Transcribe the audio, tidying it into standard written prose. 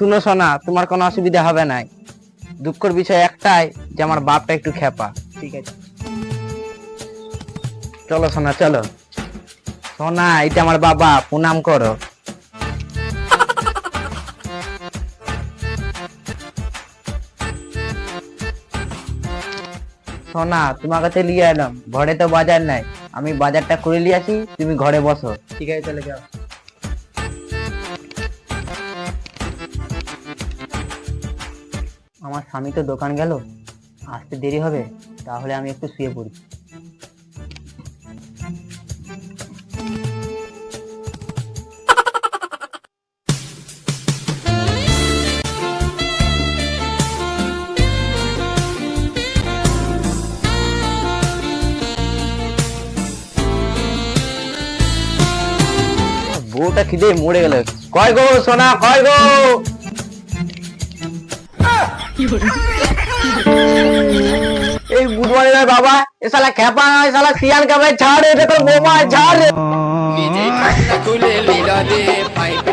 শুনো সোনা, তোমার কোনো অসুবিধা হবে না। দুঃখের বিষয় একটাই যে আমার বাপটা একটু খেপা। ঠিক আছে। চলো সোনা চলো। সোনা, এটা আমার বাবা, প্রণাম করো। সোনা, তোমার কাছে নিয়ে এলাম, ঘরে তো বাজার নাই, আমি বাজারটা করে নিয়ে আসি, তুমি ঘরে বসো। ঠিক আছে, চলে যাও। আমার স্বামী তো দোকান গেল, আসতে দেরি হবে, তাহলে আমি একটু শুয়ে পড়ি। বউটা খিদে মরে গেল। কয় গো সোনা, কয় গো? এই বুধবারের বাবা, এ শালা খেপা, এ শালা সিয়ান কামে ছাড়, এটা তো বোমা ছাড়। নিজেই ঠান্ডা খুলে লিলা দে পাইপে